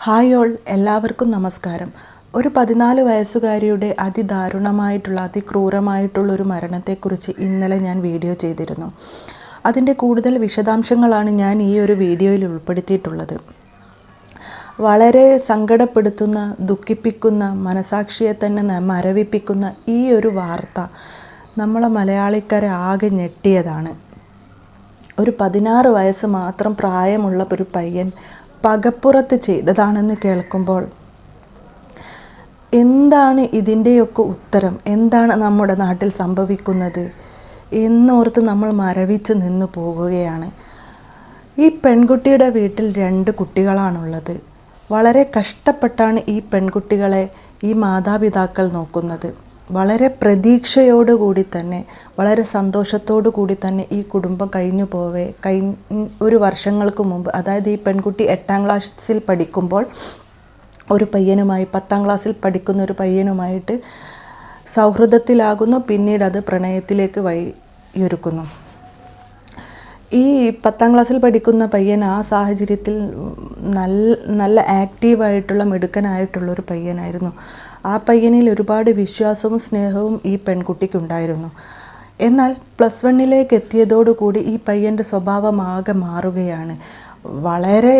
Hi all, എല്ലാവർക്കും നമസ്കാരം. ഒരു 14 വയസ്സുകാരിയുടെ അതിദാരുണമായിട്ടുള്ള അതിക്രൂരമായിട്ടുള്ളൊരു മരണത്തെക്കുറിച്ച് ഇന്നലെ ഞാൻ വീഡിയോ ചെയ്തിരുന്നു. അതിൻ്റെ കൂടുതൽ വിശദാംശങ്ങളാണ് ഞാൻ ഈ ഒരു വീഡിയോയിൽ ഉൾപ്പെടുത്തിയിട്ടുള്ളത്. വളരെ സങ്കടപ്പെടുത്തുന്ന, ദുഃഖിപ്പിക്കുന്ന, മനസാക്ഷിയെ തന്നെ മരവിപ്പിക്കുന്ന ഈ ഒരു വാർത്ത നമ്മളെ മലയാളിക്കാരെ ആകെ ഞെട്ടിയതാണ്. ഒരു 16 വയസ്സ് മാത്രം പ്രായമുള്ള ഒരു പയ്യൻ പകപ്പുറത്ത് ചെയ്തതാണെന്ന് കേൾക്കുമ്പോൾ എന്താണ് ഇതിൻ്റെയൊക്കെ ഉത്തരം? എന്താണ് നമ്മുടെ നാട്ടിൽ സംഭവിക്കുന്നത് എന്നോർത്ത് നമ്മൾ മരവിച്ച് നിന്ന് പോകുകയാണ്. ഈ പെൺകുട്ടിയുടെ വീട്ടിൽ 2 കുട്ടികളാണുള്ളത്. വളരെ കഷ്ടപ്പെട്ടാണ് ഈ പെൺകുട്ടികളെ ഈ മാതാപിതാക്കൾ നോക്കുന്നത്. വളരെ പ്രതീക്ഷയോടുകൂടി തന്നെ, വളരെ സന്തോഷത്തോടു കൂടി തന്നെ ഈ കുടുംബം ഒരു വർഷങ്ങൾക്ക് മുമ്പ്, അതായത് ഈ പെൺകുട്ടി 8ാം ക്ലാസ്സിൽ പഠിക്കുമ്പോൾ ഒരു പയ്യനുമായി 10ാം ക്ലാസ്സിൽ പഠിക്കുന്ന ഒരു പയ്യനുമായിട്ട് സൗഹൃദത്തിലാകുന്നു. പിന്നീട് അത് പ്രണയത്തിലേക്ക് വഴിയൊരുക്കുന്നു. ഈ 10ാം ക്ലാസ്സിൽ പഠിക്കുന്ന പയ്യൻ ആ സാഹചര്യത്തിൽ നല്ല ആക്റ്റീവായിട്ടുള്ള മിടുക്കനായിട്ടുള്ളൊരു പയ്യനായിരുന്നു. ആ പയ്യനിൽ ഒരുപാട് വിശ്വാസവും സ്നേഹവും ഈ പെൺകുട്ടിക്കുണ്ടായിരുന്നു. എന്നാൽ +1 എത്തിയതോടുകൂടി ഈ പയ്യൻ്റെ സ്വഭാവം ആകെ മാറുകയാണ്. വളരെ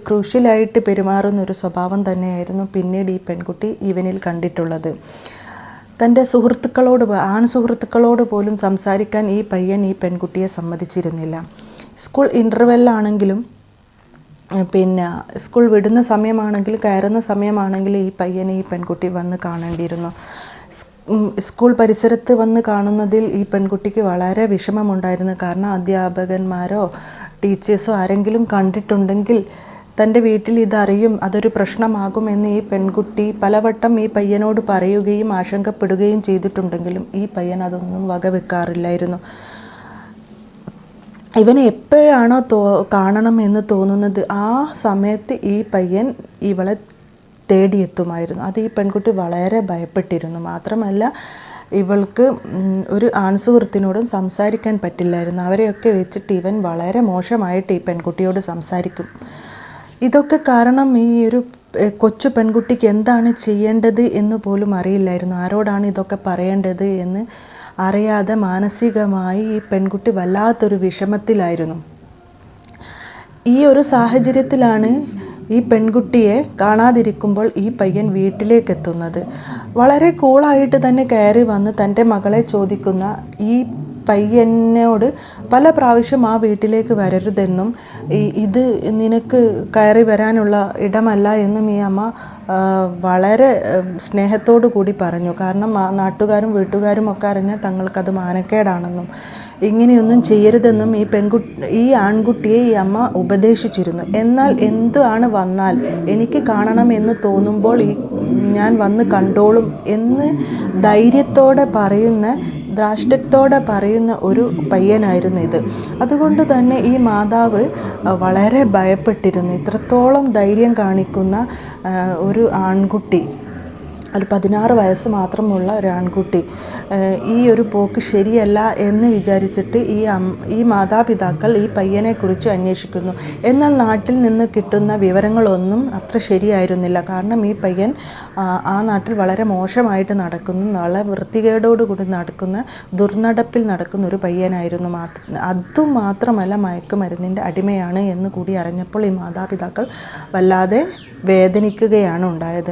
ക്രൂഷ്യലായിട്ട് പെരുമാറുന്നൊരു സ്വഭാവം തന്നെയായിരുന്നു പിന്നീട് ഈ പെൺകുട്ടി ഇവനിൽ കണ്ടിട്ടുള്ളത്. തൻ്റെ ആൺ സുഹൃത്തുക്കളോട് പോലും സംസാരിക്കാൻ ഈ പയ്യൻ ഈ പെൺകുട്ടിയെ സമ്മതിച്ചിരുന്നില്ല. സ്കൂൾ ഇൻ്റർവെല്ലാണെങ്കിലും സ്കൂൾ വിടുന്ന സമയമാണെങ്കിലും കയറുന്ന സമയമാണെങ്കിലും ഈ പയ്യനെ ഈ പെൺകുട്ടി വന്ന് കാണേണ്ടിയിരുന്നു. സ്കൂൾ പരിസരത്ത് വന്ന് കാണുന്നതിൽ ഈ പെൺകുട്ടിക്ക് വളരെ വിഷമമുണ്ടായിരുന്നു. കാരണം അധ്യാപകന്മാരോ ടീച്ചേഴ്സോ ആരെങ്കിലും കണ്ടിട്ടുണ്ടെങ്കിൽ തൻ്റെ വീട്ടിൽ ഇതറിയും, അതൊരു പ്രശ്നമാകുമെന്ന് ഈ പെൺകുട്ടി പലവട്ടം ഈ പയ്യനോട് പറയുകയും ആശങ്കപ്പെടുകയും ചെയ്തിട്ടുണ്ടെങ്കിലും ഈ പയ്യൻ അതൊന്നും വകവെക്കാറില്ലായിരുന്നു. ഇവനെ എപ്പോഴാണോ കാണണം എന്ന് തോന്നുന്നത് ആ സമയത്ത് ഈ പയ്യൻ ഇവളെ തേടിയെത്തുമായിരുന്നു. അത് ഈ പെൺകുട്ടി വളരെ ഭയപ്പെട്ടിരുന്നു. മാത്രമല്ല, ഇവൾക്ക് ഒരു ആൺസുഹൃത്തിനോടും സംസാരിക്കാൻ പറ്റില്ലായിരുന്നു. അവരെയൊക്കെ വെച്ചിട്ട് ഇവൻ വളരെ മോശമായിട്ട് ഈ പെൺകുട്ടിയോട് സംസാരിക്കും. ഇതൊക്കെ കാരണം ഈ ഒരു കൊച്ചു പെൺകുട്ടിക്ക് എന്താണ് ചെയ്യേണ്ടത് എന്ന് പോലും അറിയില്ലായിരുന്നു. ആരോടാണ് ഇതൊക്കെ പറയേണ്ടത് എന്ന് അറിയാതെ മാനസികമായി ഈ പെൺകുട്ടി വല്ലാത്തൊരു വിഷമത്തിലായിരുന്നു. ഈ ഒരു സാഹചര്യത്തിലാണ് ഈ പെൺകുട്ടിയെ കാണാതിരിക്കുമ്പോൾ ഈ പയ്യൻ വീട്ടിലേക്ക് എത്തുന്നത്. വളരെ കൂളായിട്ട് തന്നെ കയറി വന്ന് തൻ്റെ മകളെ ചോദിക്കുന്ന ഈ പയ്യനോട് പല പ്രാവശ്യം ആ വീട്ടിലേക്ക് വരരുതെന്നും ഇത് നിനക്ക് കയറി വരാനുള്ള ഇടമല്ല എന്നും ഈ അമ്മ വളരെ സ്നേഹത്തോടു കൂടി പറഞ്ഞു. കാരണം നാട്ടുകാരും വീട്ടുകാരും ഒക്കെ അറിഞ്ഞാൽ തങ്ങൾക്കത് മാനക്കേടാണെന്നും ഇങ്ങനെയൊന്നും ചെയ്യരുതെന്നും ഈ ആൺകുട്ടിയെ ഈ അമ്മ ഉപദേശിച്ചിരുന്നു. എന്നാൽ എന്താണ് വന്നാൽ എനിക്ക് കാണണമെന്ന് തോന്നുമ്പോൾ ഞാൻ വന്ന് കണ്ടോളും എന്ന് ധൈര്യത്തോടെ ധാർഷ്ട്യത്തോടെ പറയുന്ന ഒരു പയ്യനായിരുന്നു ഇത്. അതുകൊണ്ട് തന്നെ ഈ മാതാവ് വളരെ ഭയപ്പെട്ടിരുന്നു. ഇത്രത്തോളം ധൈര്യം കാണിക്കുന്ന ഒരു ആൺകുട്ടി, ഒരു 16 വയസ്സ് മാത്രമുള്ള ഒരു ആൺകുട്ടി ഈ ഒരു പോക്ക് ശരിയല്ല എന്ന് വിചാരിച്ചിട്ട് ഈ മാതാപിതാക്കൾ ഈ പയ്യനെക്കുറിച്ച് അന്വേഷിക്കുന്നു. എന്നാൽ നാട്ടിൽ നിന്ന് കിട്ടുന്ന വിവരങ്ങളൊന്നും അത്ര ശരിയായിരുന്നില്ല. കാരണം ഈ പയ്യൻ ആ നാട്ടിൽ വളരെ മോശമായിട്ട് നടക്കുന്ന, വളരെ വൃത്തികേടോടുകൂടി നടക്കുന്ന, ദുർനടപ്പിൽ നടക്കുന്ന ഒരു പയ്യനായിരുന്നു. അതുമാത്രമല്ല, മയക്കുമരുന്നിൻ്റെ അടിമയാണ് എന്ന് കൂടി അറിഞ്ഞപ്പോൾ ഈ മാതാപിതാക്കൾ വല്ലാതെ വേദനിക്കുകയാണ് ഉണ്ടായത്.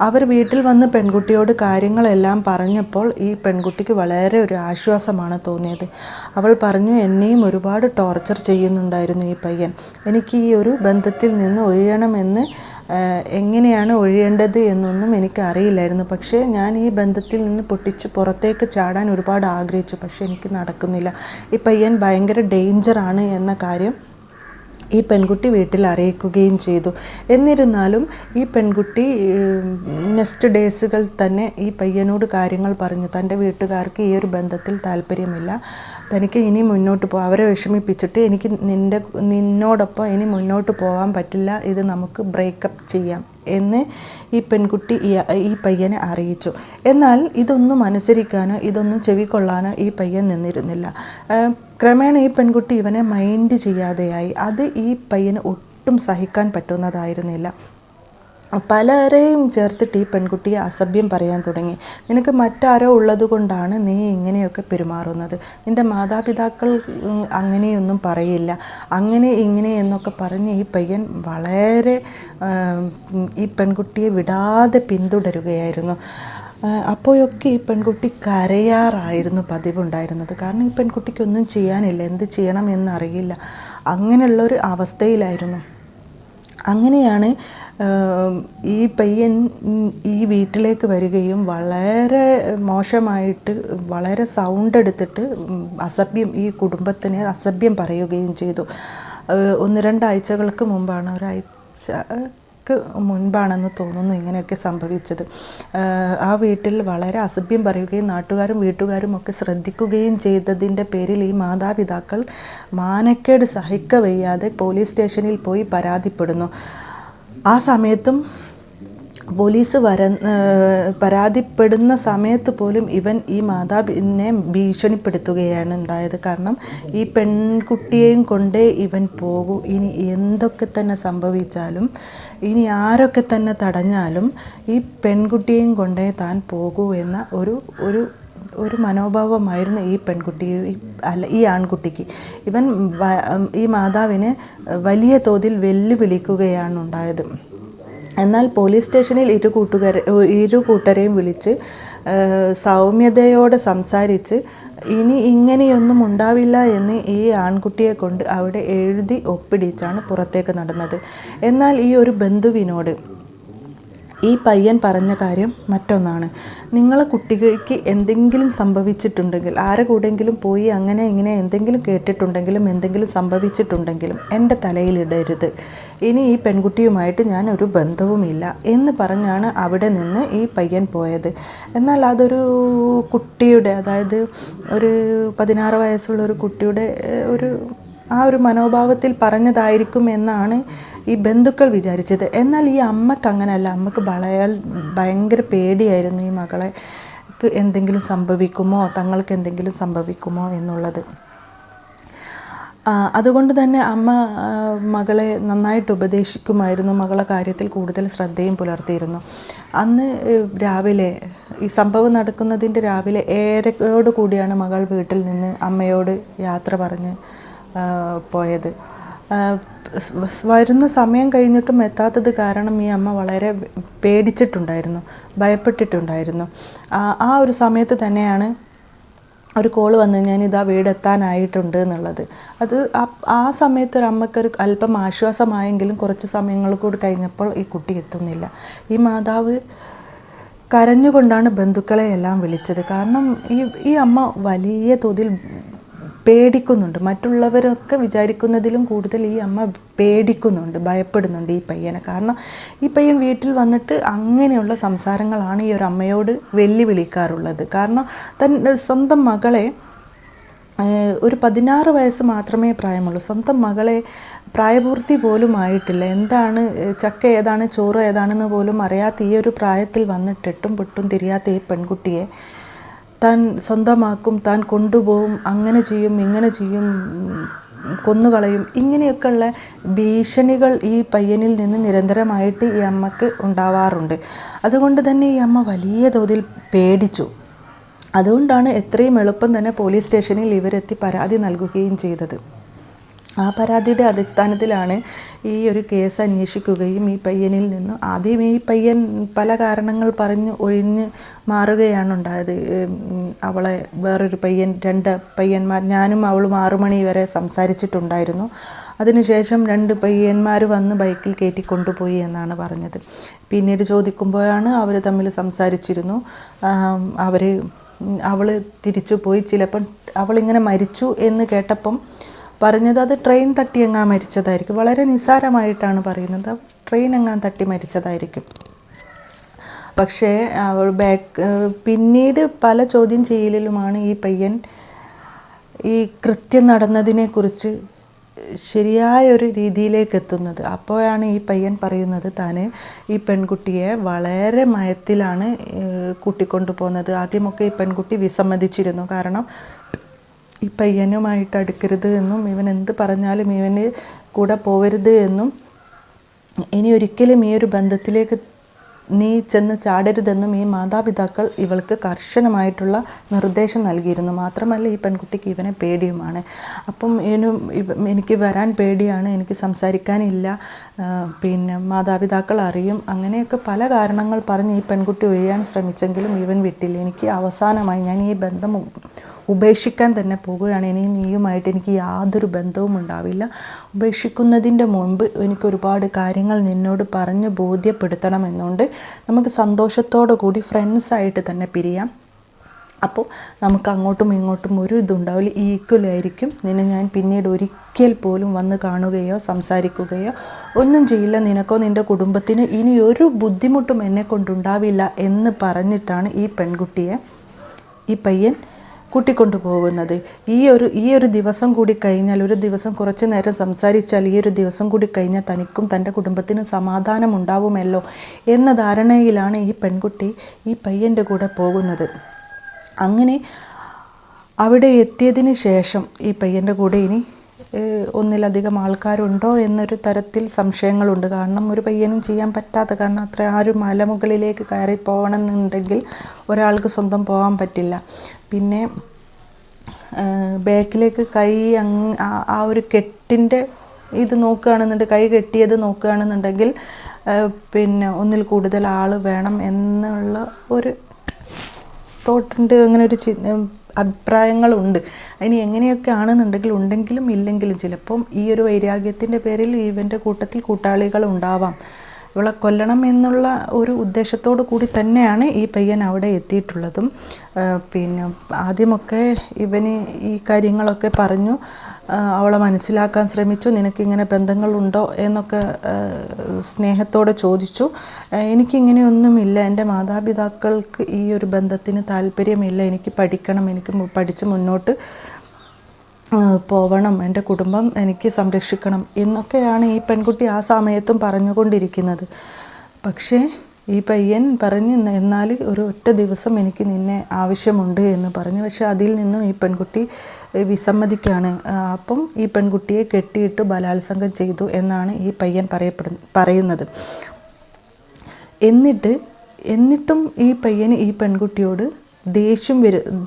അവർ വീട്ടിൽ വന്ന് പെൺകുട്ടിയോട് കാര്യങ്ങളെല്ലാം പറഞ്ഞപ്പോൾ ഈ പെൺകുട്ടിക്ക് വളരെ ഒരു ആശ്വാസമാണ് തോന്നിയത്. അവൾ പറഞ്ഞു, എന്നെയും ഒരുപാട് ടോർച്ചർ ചെയ്യുന്നുണ്ടായിരുന്നു ഈ പയ്യൻ. എനിക്ക് ഈ ഒരു ബന്ധത്തിൽ നിന്ന് ഒഴിയണമെന്ന്, എങ്ങനെയാണ് ഒഴിയേണ്ടത് എന്നൊന്നും എനിക്ക് അറിയില്ലായിരുന്നു. പക്ഷേ ഞാൻ ഈ ബന്ധത്തിൽ നിന്ന് പൊട്ടിച്ച് പുറത്തേക്ക് ചാടാൻ ഒരുപാട് ആഗ്രഹിച്ചു. പക്ഷേ എനിക്ക് നടക്കുന്നില്ല. ഈ പയ്യൻ ഭയങ്കര ഡേഞ്ചറാണ് എന്ന കാര്യം ഈ പെൺകുട്ടി വീട്ടിൽ അറിയിക്കുകയും ചെയ്തു. എന്നിരുന്നാലും ഈ പെൺകുട്ടി നെക്സ്റ്റ് ഡേയ്സുകൾ തന്നെ ഈ പയ്യനോട് കാര്യങ്ങൾ പറഞ്ഞു. തൻ്റെ വീട്ടുകാർക്ക് ഈ ഒരു ബന്ധത്തിൽ താല്പര്യമില്ല, തനിക്ക് ഇനി മുന്നോട്ട് അവരെ വിഷമിപ്പിച്ചിട്ട് എനിക്ക് നിന്നോടൊപ്പം ഇനി മുന്നോട്ട് പോകാൻ പറ്റില്ല, ഇത് നമുക്ക് ബ്രേക്കപ്പ് ചെയ്യാം എന്ന് ഈ പെൺകുട്ടി ഈ പയ്യനെ അറിയിച്ചു. എന്നാൽ ഇതൊന്നും അനുസരിക്കാനോ ഇതൊന്നും ചെവിക്കൊള്ളാനോ ഈ പയ്യൻ നിന്നിരുന്നില്ല. ക്രമേണ ഈ പെൺകുട്ടി ഇവനെ മൈൻഡ് ചെയ്യാതെയായി. അത് ഈ പയ്യന് ഒട്ടും സഹിക്കാൻ പറ്റുന്നതായിരുന്നില്ല. പലരെയും ചേർത്തിട്ട് ഈ പെൺകുട്ടിയെ അസഭ്യം പറയാൻ തുടങ്ങി. നിനക്ക് മറ്റാരോ ഉള്ളത് കൊണ്ടാണ് നീ ഇങ്ങനെയൊക്കെ പെരുമാറുന്നത്, നിൻ്റെ മാതാപിതാക്കൾ അങ്ങനെയൊന്നും പറയില്ല, അങ്ങനെ ഇങ്ങനെ എന്നൊക്കെ പറഞ്ഞ് ഈ പയ്യൻ വളരെ ഈ പെൺകുട്ടിയെ വിടാതെ പിന്തുടരുകയായിരുന്നു. അപ്പോഴൊക്കെ ഈ പെൺകുട്ടി കരയാറായിരുന്നു പതിവുണ്ടായിരുന്നത്. കാരണം ഈ പെൺകുട്ടിക്കൊന്നും ചെയ്യാനില്ല, എന്ത് ചെയ്യണം എന്നറിയില്ല. അങ്ങനെയുള്ളൊരു അവസ്ഥയിലായിരുന്നു. അങ്ങനെയാണ് ഈ പയ്യൻ ഈ വീട്ടിലേക്ക് വരികയും വളരെ മോശമായിട്ട് വളരെ സൗണ്ട് എടുത്തിട്ട് ഈ കുടുംബത്തിനെ അസഭ്യം പറയുകയും ചെയ്തു. 1-2 ആഴ്ചകൾക്ക് മുമ്പാണ്, മുൻപാണെന്ന് തോന്നുന്നു ഇങ്ങനെയൊക്കെ സംഭവിച്ചത്. ആ വീട്ടിൽ വളരെ അസഭ്യം പറയുകയും നാട്ടുകാരും വീട്ടുകാരും ഒക്കെ ശ്രദ്ധിക്കുകയും ചെയ്തതിൻ്റെ പേരിൽ ഈ മാതാപിതാക്കൾ മാനക്കേട് സഹിക്കവയ്യാതെ പോലീസ് സ്റ്റേഷനിൽ പോയി പരാതിപ്പെടുന്നു. ആ സമയത്തും പോലീസ് പരാതിപ്പെടുന്ന സമയത്ത് പോലും ഇവൻ ഈ മാതാവിനെ ഭീഷണിപ്പെടുത്തുകയാണ് ഉണ്ടായത്. കാരണം ഈ പെൺകുട്ടിയെയും കൊണ്ടേ ഇവൻ പോകൂ, ഇനി എന്തൊക്കെ തന്നെ സംഭവിച്ചാലും, ഇനി ആരൊക്കെ തന്നെ തടഞ്ഞാലും ഈ പെൺകുട്ടിയെയും കൊണ്ടേ താൻ പോകൂ എന്ന ഒരു മനോഭാവമായിരുന്നു ഈ ഈ ആൺകുട്ടിക്ക്. ഇവൻ ഈ മാതാവിനെ വലിയ തോതിൽ വെല്ലുവിളിക്കുകയാണ് ഉണ്ടായത്. എന്നാൽ പോലീസ് സ്റ്റേഷനിൽ ഇരു കൂട്ടരെയും വിളിച്ച് സൗമ്യതയോടെ സംസാരിച്ച് ഇനി ഇങ്ങനെയൊന്നും ഉണ്ടാവില്ല എന്ന് ഈ ആൺകുട്ടിയെ കൊണ്ട് അവിടെ എഴുതി ഒപ്പിടിച്ചാണ് പുറത്തേക്ക് നടന്നത്. എന്നാൽ ഈ ഒരു ബന്ധുവിനോട് ഈ പയ്യൻ പറഞ്ഞ കാര്യം മറ്റൊന്നാണ്. നിങ്ങളെ കുട്ടിക്ക് എന്തെങ്കിലും സംഭവിച്ചിട്ടുണ്ടെങ്കിൽ, ആരെ കൂടെങ്കിലും പോയി അങ്ങനെ ഇങ്ങനെ എന്തെങ്കിലും കേട്ടിട്ടുണ്ടെങ്കിലും എന്തെങ്കിലും സംഭവിച്ചിട്ടുണ്ടെങ്കിലും എൻ്റെ തലയിലിടരുത്, ഇനി ഈ പെൺകുട്ടിയുമായിട്ട് ഞാൻ ഒരു ബന്ധവുമില്ല എന്ന് പറഞ്ഞാണ് അവിടെ നിന്ന് ഈ പയ്യൻ പോയത്. എന്നാൽ അതൊരു കുട്ടിയുടെ, അതായത് ഒരു 16 വയസ്സുള്ള ഒരു കുട്ടിയുടെ ആ ഒരു മനോഭാവത്തിൽ പറഞ്ഞതായിരിക്കും എന്നാണ് ഈ ബന്ധുക്കൾ വിചാരിച്ചത്. എന്നാൽ ഈ അമ്മക്ക് അങ്ങനെയല്ല. അമ്മക്ക് ഭയങ്കര പേടിയായിരുന്നു ഈ മകളെക്ക് എന്തെങ്കിലും സംഭവിക്കുമോ, തങ്ങൾക്ക് എന്തെങ്കിലും സംഭവിക്കുമോ എന്നുള്ളത്. അതുകൊണ്ട് തന്നെ അമ്മ മകളെ നന്നായിട്ട് ഉപദേശിക്കുമായിരുന്നു, മകളെ കാര്യത്തിൽ കൂടുതൽ ശ്രദ്ധയും പുലർത്തിയിരുന്നു. അന്ന് രാവിലെ, ഈ സംഭവം നടക്കുന്നതിൻ്റെ രാവിലെ 7:00 കൂടിയാണ് മകൾ വീട്ടിൽ നിന്ന് അമ്മയോട് യാത്ര പറഞ്ഞ് പോയത്. വരുന്ന സമയം കഴിഞ്ഞിട്ടും എത്താത്തത് കാരണം ഈ അമ്മ വളരെ പേടിച്ചിട്ടുണ്ടായിരുന്നു, ഭയപ്പെട്ടിട്ടുണ്ടായിരുന്നു. ആ ഒരു സമയത്ത് തന്നെയാണ് ഒരു കോൾ വന്ന് ഞാനിതാ വീടെത്താനായിട്ടുണ്ട് എന്നുള്ളത്. ആ സമയത്ത് ഒരു അമ്മക്കൊരു അല്പം ആശ്വാസമായെങ്കിലും കുറച്ച് സമയങ്ങൾ കൂടി കഴിഞ്ഞപ്പോൾ ഈ കുട്ടി എത്തുന്നില്ല. ഈ മാതാവ് കരഞ്ഞുകൊണ്ടാണ് ബന്ധുക്കളെ എല്ലാം വിളിച്ചത്. കാരണം ഈ അമ്മ വലിയ തോതിൽ പേടിക്കുന്നുണ്ട്. മറ്റുള്ളവരൊക്കെ വിചാരിക്കുന്നതിലും കൂടുതൽ ഈ അമ്മ പേടിക്കുന്നുണ്ട്, ഭയപ്പെടുന്നുണ്ട് ഈ പയ്യനെ. കാരണം ഈ പയ്യൻ വീട്ടിൽ വന്നിട്ട് അങ്ങനെയുള്ള സംസാരങ്ങളാണ് ഈ ഒരു അമ്മയോട് വെല്ലുവിളിക്കാറുള്ളത്. കാരണം സ്വന്തം മകളെ, ഒരു 16 വയസ്സ് മാത്രമേ പ്രായമുള്ളൂ, സ്വന്തം മകളെ പ്രായപൂർത്തി പോലും ആയിട്ടില്ല, എന്താണ് ചക്ക ഏതാണ് ചോറ് ഏതാണെന്ന് പോലും അറിയാത്ത ഈ ഒരു പ്രായത്തിൽ വന്നിട്ട് എട്ടും പൊട്ടും തിരിയാത്ത ഈ പെൺകുട്ടിയെ താൻ സ്വന്തമാക്കും, താൻ കൊണ്ടുപോകും, അങ്ങനെ ചെയ്യും, ഇങ്ങനെ ചെയ്യും, കൊന്നുകളയും, ഇങ്ങനെയൊക്കെയുള്ള ഭീഷണികൾ ഈ പയ്യനിൽ നിന്ന് നിരന്തരമായിട്ട് ഈ അമ്മക്ക് ഉണ്ടാവാറുണ്ട്. അതുകൊണ്ട് തന്നെ ഈ അമ്മ വലിയ തോതിൽ പേടിച്ചു. അതുകൊണ്ടാണ് എത്രയും എളുപ്പം തന്നെ പോലീസ് സ്റ്റേഷനിൽ ഇവരെത്തി പരാതി നൽകുകയും ചെയ്തത്. ആ പരാതിയുടെ അടിസ്ഥാനത്തിലാണ് ഈ ഒരു കേസ് അന്വേഷിക്കുകയും ഈ പയ്യനിൽ നിന്ന് ആദ്യം ഈ പയ്യൻ പല കാരണങ്ങൾ പറഞ്ഞ് ഒഴിഞ്ഞ് മാറുകയാണ് ഉണ്ടായത്. അവളെ വേറൊരു 2 പയ്യന്മാർ, ഞാനും അവളും 6 മണി വരെ സംസാരിച്ചിട്ടുണ്ടായിരുന്നു. അതിനുശേഷം 2 പയ്യന്മാർ വന്ന് ബൈക്കിൽ കയറ്റി കൊണ്ടുപോയി എന്നാണ് പറഞ്ഞത്. പിന്നീട് ചോദിക്കുമ്പോഴാണ് അവർ തമ്മിൽ സംസാരിച്ചിരുന്നു. അവൾ തിരിച്ചു പോയി, ചിലപ്പം അവളിങ്ങനെ മരിച്ചു എന്ന് കേട്ടപ്പം പറഞ്ഞത് അത് ട്രെയിൻ തട്ടി എങ്ങാൻ മരിച്ചതായിരിക്കും. വളരെ നിസ്സാരമായിട്ടാണ് പറയുന്നത്, ട്രെയിൻ എങ്ങാൻ തട്ടി മരിച്ചതായിരിക്കും. പക്ഷേ അവൾ പിന്നീട് പല ചോദ്യം ചെയ്യലിലുമാണ് ഈ പയ്യൻ ഈ കൃത്യം നടന്നതിനെക്കുറിച്ച് ശരിയായൊരു രീതിയിലേക്ക് എത്തുന്നത്. അപ്പോഴാണ് ഈ പയ്യൻ പറയുന്നത് താൻ ഈ പെൺകുട്ടിയെ വളരെ മയത്തിലാണ് കൂട്ടിക്കൊണ്ടു പോകുന്നത്. ആദ്യമൊക്കെ ഈ പെൺകുട്ടി വിസമ്മതിച്ചിരുന്നു. കാരണം ഈ പയ്യനുമായിട്ട് അടുക്കരുത് എന്നും ഇവൻ എന്ത് പറഞ്ഞാലും ഇവന് കൂടെ പോവരുത് എന്നും ഇനി ഒരിക്കലും ഈ ഒരു ബന്ധത്തിലേക്ക് നീ ചെന്ന് ചാടരുതെന്നും ഈ മാതാപിതാക്കൾ ഇവൾക്ക് കർശനമായിട്ടുള്ള നിർദ്ദേശം നൽകിയിരുന്നു. മാത്രമല്ല ഈ പെൺകുട്ടിക്ക് ഇവനെ പേടിയുമാണ്. അപ്പം എനിക്ക് വരാൻ പേടിയാണ്, എനിക്ക് സംസാരിക്കാനില്ല, പിന്നെ മാതാപിതാക്കൾ അറിയും, അങ്ങനെയൊക്കെ പല കാരണങ്ങൾ പറഞ്ഞ് ഈ പെൺകുട്ടി ഒഴിയാൻ ശ്രമിച്ചെങ്കിലും ഇവൻ വിട്ടില്ല. എനിക്ക് അവസാനമായി ഞാൻ ഈ ബന്ധം ഉപേക്ഷിക്കാൻ തന്നെ പോകുകയാണ്, ഇനി നീയുമായിട്ട് എനിക്ക് യാതൊരു ബന്ധവും ഉണ്ടാവില്ല, ഉപേക്ഷിക്കുന്നതിൻ്റെ മുൻപ് എനിക്ക് ഒരുപാട് കാര്യങ്ങൾ നിന്നോട് പറഞ്ഞ് ബോധ്യപ്പെടുത്തണമെന്നുണ്ട്, നമുക്ക് സന്തോഷത്തോടു കൂടി ഫ്രണ്ട്സായിട്ട് തന്നെ പിരിയാം, അപ്പോൾ നമുക്ക് അങ്ങോട്ടും ഇങ്ങോട്ടും ഒരു ഇതുണ്ടാവില്ല, ഈക്വലായിരിക്കും, നിന്നെ ഞാൻ പിന്നീട് ഒരിക്കൽ പോലും വന്ന് കാണുകയോ സംസാരിക്കുകയോ ഒന്നും ചെയ്യില്ല, നിനക്കോ നിൻ്റെ കുടുംബത്തിന് ഇനി ഒരു ബുദ്ധിമുട്ടും എന്നെ കൊണ്ടുണ്ടാവില്ല എന്ന് പറഞ്ഞിട്ടാണ് ഈ പെൺകുട്ടിയെ ഈ പയ്യൻ കൂട്ടിക്കൊണ്ടു പോകുന്നത്. ഈ ഒരു ദിവസം കൂടി കഴിഞ്ഞാൽ, ഒരു ദിവസം കുറച്ച് നേരം സംസാരിച്ചാൽ ഈ ഒരു ദിവസം കൂടി കഴിഞ്ഞാൽ തനിക്കും തൻ്റെ കുടുംബത്തിനും സമാധാനം ഉണ്ടാവുമല്ലോ എന്ന ധാരണയിലാണ് ഈ പെൺകുട്ടി ഈ പയ്യൻ്റെ കൂടെ പോകുന്നത്. അങ്ങനെ അവിടെ എത്തിയതിന് ശേഷം ഈ പയ്യൻ്റെ കൂടെ ഇനി ഒന്നിലധികം ആൾക്കാരുണ്ടോ എന്നൊരു തരത്തിൽ സംശയങ്ങളുണ്ട്. കാരണം ഒരു പയ്യനും ചെയ്യാൻ പറ്റാത്ത, കാരണം അത്ര ആരും മലമുകളിലേക്ക് കയറി പോകണമെന്നുണ്ടെങ്കിൽ ഒരാൾക്ക് സ്വന്തം പോകാൻ പറ്റില്ല. പിന്നെ ബാക്കിലേക്ക് കൈ ആ ഒരു കെട്ടിൻ്റെ ഇത് നോക്കുകയാണെന്നുണ്ടെങ്കിൽ, കൈ കെട്ടിയത് നോക്കുകയാണെന്നുണ്ടെങ്കിൽ പിന്നെ ഒന്നിൽ കൂടുതൽ ആൾ വേണം എന്നുള്ള ഒരു തോട്ടുണ്ട്, അങ്ങനെ ഒരു അഭിപ്രായങ്ങളുണ്ട്. അതിന് എങ്ങനെയൊക്കെ ആണെന്നുണ്ടെങ്കിൽ ഉണ്ടെങ്കിലും ഇല്ലെങ്കിലും ചിലപ്പം ഈ ഒരു വൈരാഗ്യത്തിൻ്റെ പേരിൽ ഇവൻ്റെ കൂട്ടത്തിൽ കൂട്ടാളികൾ ഉണ്ടാവാം. ഇവളെ കൊല്ലണം എന്നുള്ള ഒരു ഉദ്ദേശത്തോടു കൂടി തന്നെയാണ് ഈ പയ്യൻ അവിടെ എത്തിയിട്ടുള്ളതും. പിന്നെ ആദ്യമൊക്കെ ഇവന് ഈ കാര്യങ്ങളൊക്കെ പറഞ്ഞു, അവളെ മനസ്സിലാക്കാൻ ശ്രമിച്ചു, നിനക്കിങ്ങനെ ബന്ധങ്ങളുണ്ടോ എന്നൊക്കെ സ്നേഹത്തോടെ ചോദിച്ചു. എനിക്കിങ്ങനെയൊന്നുമില്ല, എൻ്റെ മാതാപിതാക്കൾക്ക് ഈ ഒരു ബന്ധത്തിന് താല്പര്യമില്ല, എനിക്ക് പഠിക്കണം, എനിക്ക് പഠിച്ച് മുന്നോട്ട് പോവണം, എൻ്റെ കുടുംബം എനിക്ക് സംരക്ഷിക്കണം എന്നൊക്കെയാണ് ഈ പെൺകുട്ടി ആ സമയത്തും പറഞ്ഞുകൊണ്ടിരിക്കുന്നത്. പക്ഷേ ഈ പയ്യൻ പറഞ്ഞ്, എന്നാൽ ഒരു ഒറ്റ ദിവസം എനിക്ക് നിന്നെ ആവശ്യമുണ്ട് എന്ന് പറഞ്ഞു. പക്ഷേ അതിൽ നിന്നും ഈ പെൺകുട്ടി വിസമ്മതിക്കുകയാണ്. അപ്പം ഈ പെൺകുട്ടിയെ കെട്ടിയിട്ട് ബലാത്സംഗം ചെയ്തു എന്നാണ് ഈ പയ്യൻ പറയുന്നത്. എന്നിട്ടും ഈ പയ്യന് ഈ പെൺകുട്ടിയോട്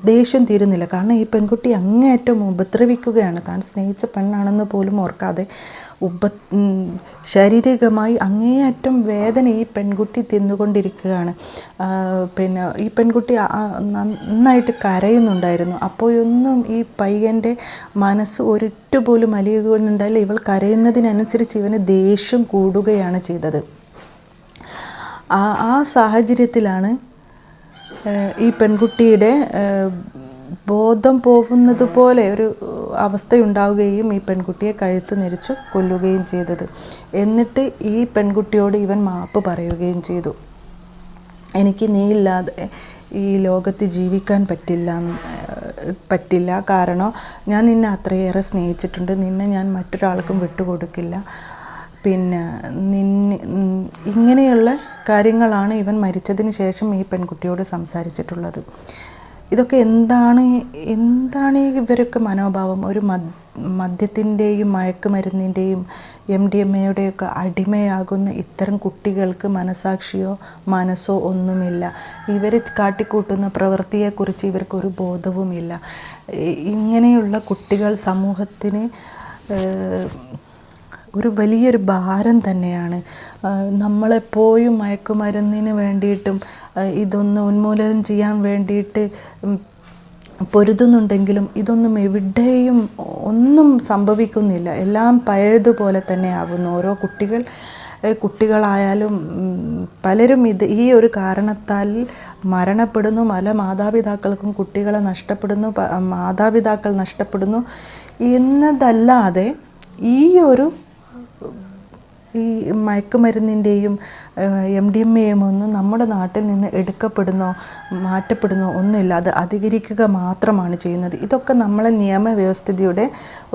ദേഷ്യം തീരുന്നില്ല. കാരണം ഈ പെൺകുട്ടി അങ്ങേയറ്റം ഉപദ്രവിക്കുകയാണ്. താൻ സ്നേഹിച്ച പെണ്ണാണെന്ന് പോലും ഓർക്കാതെ ശാരീരികമായി അങ്ങേയറ്റം വേദന ഈ പെൺകുട്ടി തിന്നുകൊണ്ടിരിക്കുകയാണ്. പിന്നെ ഈ പെൺകുട്ടി നന്നായിട്ട് കരയുന്നുണ്ടായിരുന്നു. അപ്പോഴൊന്നും ഈ പയ്യൻ്റെ മനസ്സ് ഒരിറ്റു പോലും അലിയുന്നുണ്ടായില്ല. ഇവൾ കരയുന്നതിനനുസരിച്ച് ഇവന് ദേഷ്യം കൂടുകയാണ് ചെയ്തത്. ആ സാഹചര്യത്തിലാണ് ഈ പെൺകുട്ടിയുടെ ബോധം പോകുന്നത് പോലെ ഒരു അവസ്ഥയുണ്ടാവുകയും ഈ പെൺകുട്ടിയെ കഴുത്ത് ഞെരിച്ചു കൊല്ലുകയും ചെയ്തത്. എന്നിട്ട് ഈ പെൺകുട്ടിയോട് ഇവൻ മാപ്പ് പറയുകയും ചെയ്തു. എനിക്ക് നീ ഇല്ലാതെ ഈ ലോകത്ത് ജീവിക്കാൻ പറ്റില്ല, കാരണം ഞാൻ നിന്നെ അത്രയേറെ സ്നേഹിച്ചിട്ടുണ്ട്, നിന്നെ ഞാൻ മറ്റൊരാൾക്കും വിട്ടുകൊടുക്കില്ല. പിന്നെ ഇങ്ങനെയുള്ള കാര്യങ്ങളാണ് ഇവൻ മരിച്ചതിന് ശേഷം ഈ പെൺകുട്ടിയോട് സംസാരിച്ചിട്ടുള്ളത്. ഇതൊക്കെ എന്താണ് ഇവരൊക്കെ മനോഭാവം? ഒരു മദ്യത്തിൻ്റെയും മയക്കുമരുന്നിൻ്റെയും MDMAയുടെയൊക്കെ അടിമയാകുന്ന ഇത്തരം കുട്ടികൾക്ക് മനസാക്ഷിയോ മനസ്സോ ഒന്നുമില്ല. ഇവർ കാട്ടിക്കൂട്ടുന്ന പ്രവൃത്തിയെക്കുറിച്ച് ഇവർക്കൊരു ബോധവുമില്ല. ഇങ്ങനെയുള്ള കുട്ടികൾ സമൂഹത്തിന് ഒരു വലിയൊരു ഭാരം തന്നെയാണ്. നമ്മളെപ്പോഴും മയക്കുമരുന്നിന് വേണ്ടിയിട്ടും ഇതൊന്ന് ഉന്മൂലനം ചെയ്യാൻ വേണ്ടിയിട്ട് പൊരുതുന്നുണ്ടെങ്കിലും ഇതൊന്നും എവിടെയും ഒന്നും സംഭവിക്കുന്നില്ല. എല്ലാം പഴയതുപോലെ തന്നെ ആവുന്നു. ഓരോ കുട്ടികളായാലും പലരും ഈ ഒരു കാരണത്താൽ മരണപ്പെടുന്നു. പല മാതാപിതാക്കൾക്കും കുട്ടികളെ നഷ്ടപ്പെടുന്നു, മാതാപിതാക്കൾ നഷ്ടപ്പെടുന്നു എന്നതല്ലാതെ ഈ മയക്കുമരുന്നിൻ്റെയും MDMAയും ഒന്നും നമ്മുടെ നാട്ടിൽ നിന്ന് എടുക്കപ്പെടുന്നോ മാറ്റപ്പെടുന്നോ ഒന്നുമില്ല. അത് അധികരിക്കുക മാത്രമാണ് ചെയ്യുന്നത്. ഇതൊക്കെ നമ്മളെ നിയമവ്യവസ്ഥയുടെ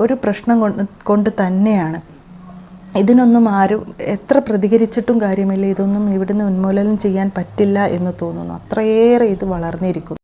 ഒരു പ്രശ്നം കൊണ്ട് തന്നെയാണ്. ഇതിനൊന്നും ആരും എത്ര പ്രതികരിച്ചിട്ടും കാര്യമില്ല. ഇതൊന്നും ഇവിടുന്ന് ഉന്മൂലനം ചെയ്യാൻ പറ്റില്ല എന്ന് തോന്നുന്നു. അത്രയേറെ ഇത് വളർന്നിരിക്കുന്നു.